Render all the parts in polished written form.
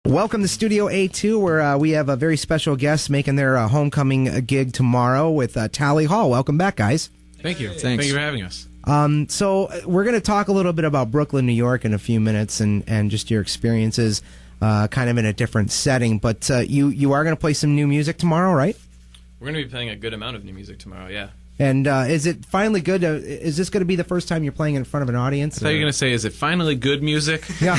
Welcome to Studio A2, where we have a very special guest making their homecoming gig tomorrow with Tally Hall. Welcome back, guys. Thank you. Thanks. Thank you for having us. So we're going to talk a little bit about Brooklyn, New York in a few minutes and just your experiences kind of in a different setting. But you are going to play some new music tomorrow, right? We're going to be playing a good amount of new music tomorrow, yeah. And is it finally good? Is this going to be the first time you're playing in front of an audience? I thought you were going to say, is it finally good music? Yeah.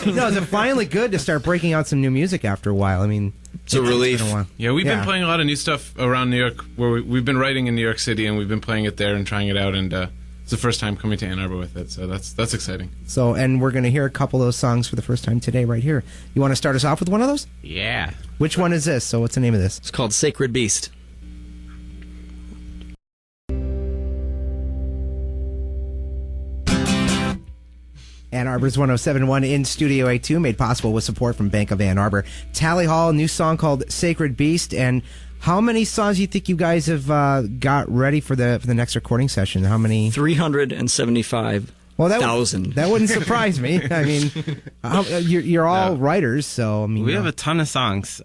No, is it finally good to start breaking out some new music after a while? I mean, it's a relief. Yeah, we've been playing a lot of new stuff around New York, where we've been writing in New York City, and we've been playing it there and trying it out, and it's the first time coming to Ann Arbor with it, so that's exciting. So, and we're going to hear a couple of those songs for the first time today right here. You want to start us off with one of those? Yeah. Which one is this? So what's the name of this? It's called Sacred Beast. Ann Arbor's 107.1 in Studio A2, made possible with support from Bank of Ann Arbor. Tally Hall, a new song called Sacred Beast. And how many songs do you think you guys have got ready for the next recording session? How many? 375,000. Well, that wouldn't surprise me. I mean, you're all writers, so I mean, we have a ton of songs.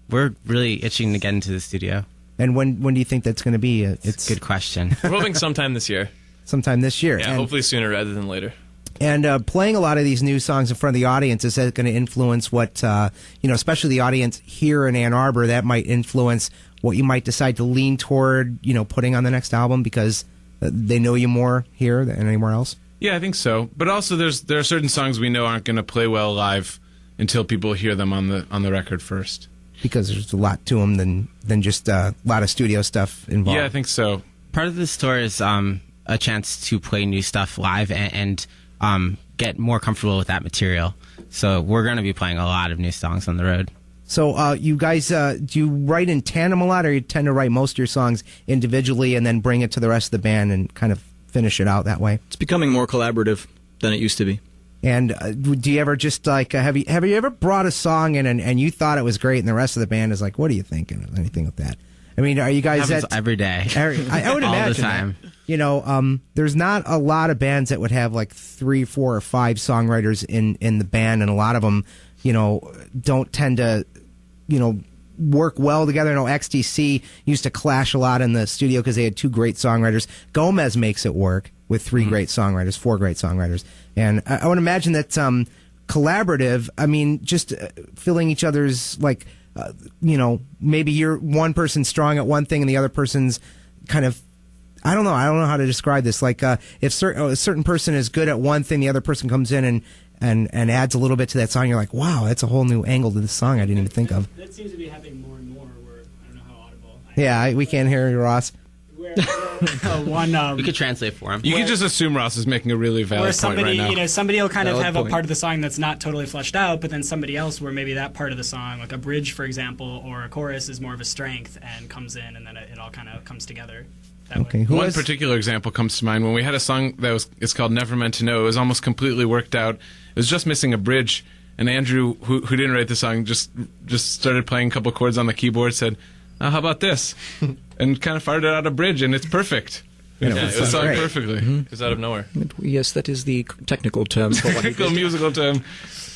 We're really itching to get into the studio. And when do you think that's going to be? It's a good question. We're hoping sometime this year. Sometime this year. Yeah, hopefully sooner rather than later. And playing a lot of these new songs in front of the audience, is that going to influence what, especially the audience here in Ann Arbor, that might influence what you might decide to lean toward, putting on the next album because they know you more here than anywhere else? Yeah, I think so. But also there are certain songs we know aren't going to play well live until people hear them on the record first. Because there's a lot to them than just a lot of studio stuff involved. Yeah, I think so. Part of this tour is a chance to play new stuff live and get more comfortable with that material. So we're going to be playing a lot of new songs on the road. So you guys, do you write in tandem a lot, or you tend to write most of your songs individually and then bring it to the rest of the band and kind of finish it out that way? It's becoming more collaborative than it used to be. And do you ever just have you ever brought a song in and you thought it was great and the rest of the band is like, what are you thinking? Anything with that? I mean, are you guys every day? I would imagine all the time. That. There's not a lot of bands that would have like 3, 4, or 5 songwriters in the band, and a lot of them, don't tend to, work well together. I know XTC used to clash a lot in the studio because they had 2 great songwriters. Gomez makes it work with 3 great songwriters, 4 great songwriters, and I would imagine that collaborative. I mean, just filling each other's maybe you're one person strong at one thing and the other person's kind of, I don't know how to describe this. Like if a certain person is good at one thing, the other person comes in and adds a little bit to that song. You're like, wow, that's a whole new angle to the song I didn't even think of. That seems to be happening more and more. Where I don't know how audible. Yeah, we can't hear you, Ross. We could translate for him. You could just assume Ross is making a really valid point right now. Somebody will kind of have a part of the song that's not totally fleshed out, but then somebody else where maybe that part of the song, like a bridge, for example, or a chorus, is more of a strength and comes in, and then it all kind of comes together. Okay. One particular example comes to mind when we had a song it's called Never Meant to Know. It was almost completely worked out. It was just missing a bridge, and Andrew, who didn't write the song, just started playing a couple chords on the keyboard, said, how about this? And kind of fired out a bridge, and it's perfect. It was sung perfectly. Mm-hmm. It was out of nowhere. Yes, that is the technical term for what technical musical term.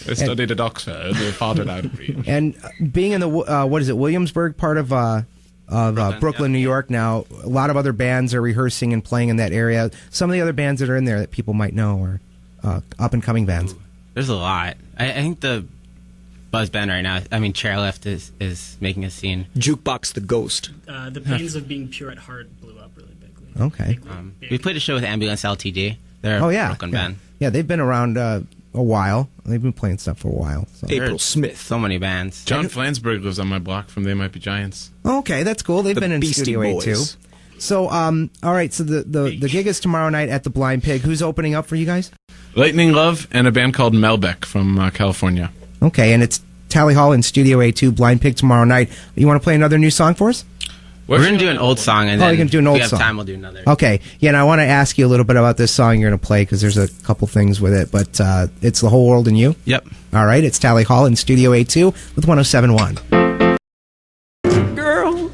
I studied at Oxford. They farted out a bridge. And being in the Williamsburg part of Brooklyn, New York now, a lot of other bands are rehearsing and playing in that area. Some of the other bands that are in there that people might know are up-and-coming bands. There's a lot. I think the buzz band right now, Chairlift is making a scene. Jukebox the Ghost. The Pains of Being Pure at Heart blew up really bigly. Okay. We played a show with Ambulance LTD. They're a Brooklyn band. Yeah, they've been around a while. They've been playing stuff for a while. So. April Smith. So many bands. John Flansburgh lives on my block from They Might Be Giants. Okay, that's cool. They've been in Beastie Studio A too. So, all right. So the gig is tomorrow night at the Blind Pig. Who's opening up for you guys? Lightning Love and a band called Melbeck from California. Okay, and it's Tally Hall in Studio A2, Blind Pig tomorrow night. You want to play another new song for us? We're going to do an old song, and then you're gonna do an old if we have song. time, we'll do another. Okay, yeah, and I want to ask you a little bit about this song you're going to play, because there's a couple things with it, but it's The Whole World in You? Yep. All right, it's Tally Hall in Studio A2 with 107.1. Girl,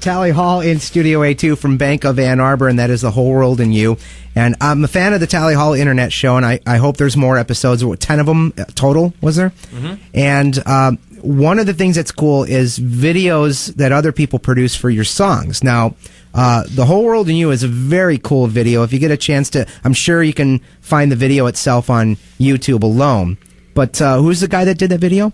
Tally Hall in Studio A2 from Bank of Ann Arbor, and that is The Whole World in You. And I'm a fan of the Tally Hall Internet Show, and I hope there's more episodes. 10 of them total, was there? Mm-hmm. And one of the things that's cool is videos that other people produce for your songs. Now, The Whole World in You is a very cool video. If you get a chance to, I'm sure you can find the video itself on YouTube alone. But who's the guy that did that video?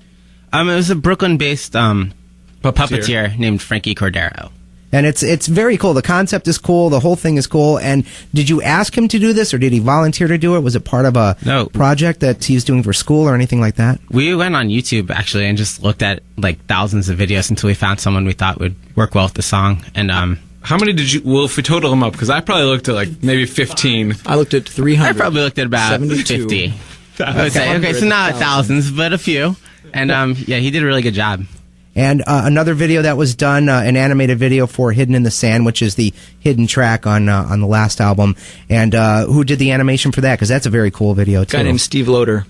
It was a Brooklyn-based puppeteer named Frankie Cordero. And it's very cool. The concept is cool. The whole thing is cool. And did you ask him to do this, or did he volunteer to do it? Was it part of a project that he's doing for school or anything like that? We went on YouTube, actually, and just looked at like thousands of videos until we found someone we thought would work well with the song. And how many did you? Well, if we total them up, because I probably looked at like maybe 15. I looked at 300. I probably looked at about 50. I would say. Okay, so not thousands, but a few. And yeah, he did a really good job. And another video that was done, an animated video for Hidden in the Sand, which is the hidden track on the last album. And who did the animation for that? Because that's a very cool video, too. A guy named Steve Loader.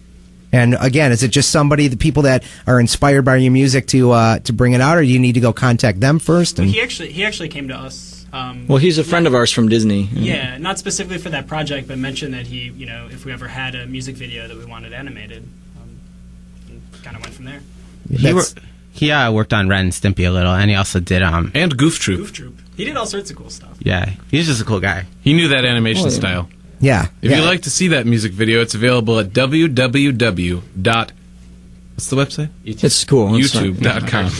And again, is it just somebody, the people that are inspired by your music to bring it out, or do you need to go contact them first? Well, he actually came to us. Well, he's a friend of ours from Disney. Yeah, not specifically for that project, but mentioned that he, if we ever had a music video that we wanted animated, kind of went from there. He worked on Ren and Stimpy a little, and he also did and Goof Troop. Goof Troop. He did all sorts of cool stuff. Yeah, he's just a cool guy. He knew that animation style. Yeah. If you'd like to see that music video, it's available at www. What's the website? It's cool. YouTube.com.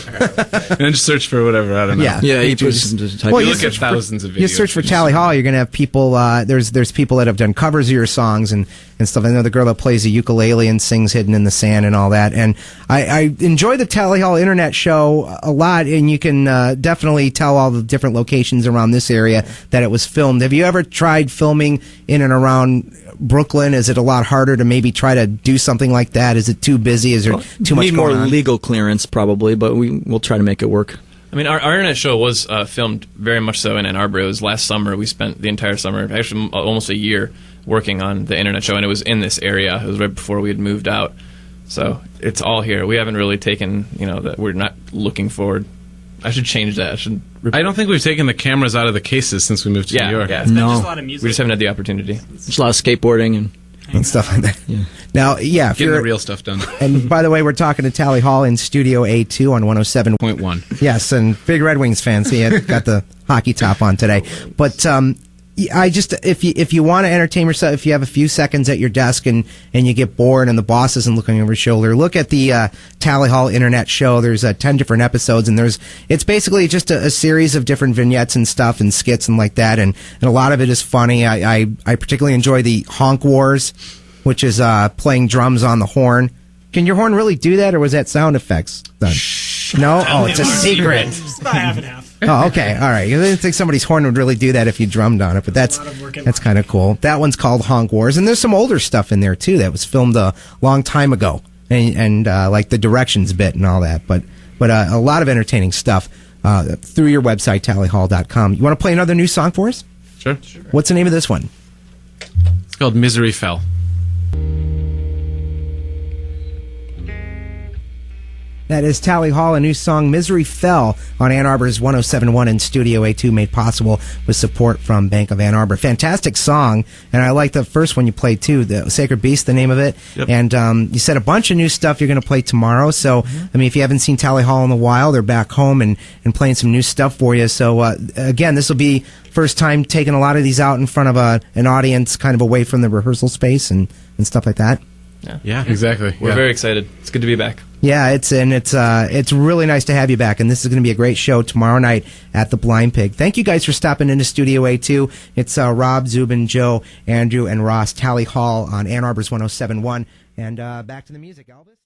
And then just search for whatever, I don't know. Yeah, you look at thousands of videos. You search for Tally Hall, you're going to have people, there's people that have done covers of your songs and stuff. I know the girl that plays the ukulele and sings Hidden in the Sand and all that. And I enjoy the Tally Hall Internet Show a lot, and you can definitely tell all the different locations around this area that it was filmed. Have you ever tried filming in and around Brooklyn? Is it a lot harder to maybe try to do something like that? Is it too busy? Is there too much need going more on? Legal clearance, probably, but we'll try to make it work. I mean, our internet show was filmed very much so in Ann Arbor. It was last summer. We spent the entire summer, actually almost a year, working on the internet show, and it was in this area. It was right before we had moved out. So it's all here. We haven't really taken, that we're not looking forward. I should change that. I don't think we've taken the cameras out of the cases since we moved to New York. Yeah, it's been just a lot of music. We just haven't had the opportunity. There's a lot of skateboarding and stuff like that. Yeah. Now, if getting the real stuff done. And by the way, we're talking to Tally Hall in Studio A2 on 107.1. Yes, and big Red Wings fans. See, I got the hockey top on today. But I just, if you want to entertain yourself, if you have a few seconds at your desk and you get bored and the boss isn't looking over your shoulder, look at the Tally Hall Internet Show. There's 10 different episodes, and it's basically just a series of different vignettes and stuff and skits and like that, and a lot of it is funny. I particularly enjoy the Honk Wars, which is playing drums on the horn. Can your horn really do that, or was that sound effects done? No? Oh, it's a secret. It's about half and half. Oh, okay. All right. I didn't think somebody's horn would really do that if you drummed on it, but that's kind of cool. That one's called Honk Wars, and there's some older stuff in there, too, that was filmed a long time ago, and like the directions bit and all that, but a lot of entertaining stuff through your website, tallyhall.com. You want to play another new song for us? Sure. What's the name of this one? It's called Misery Fell. That is Tally Hall, a new song, Misery Fell, on Ann Arbor's 107.1 and Studio A2, made possible with support from Bank of Ann Arbor. Fantastic song, and I like the first one you played, too, the Sacred Beast, the name of it. Yep. And you said a bunch of new stuff you're going to play tomorrow, so, I mean, if you haven't seen Tally Hall in a while, they're back home and playing some new stuff for you. So, again, this will be first time taking a lot of these out in front of an audience, kind of away from the rehearsal space and stuff like that. Yeah, exactly. We're very excited. It's good to be back. Yeah, it's really nice to have you back, and this is going to be a great show tomorrow night at the Blind Pig. Thank you guys for stopping into Studio A2. It's Rob, Zubin, Joe, Andrew, and Ross. Tally Hall on Ann Arbor's 107.1. And back to the music, Elvis.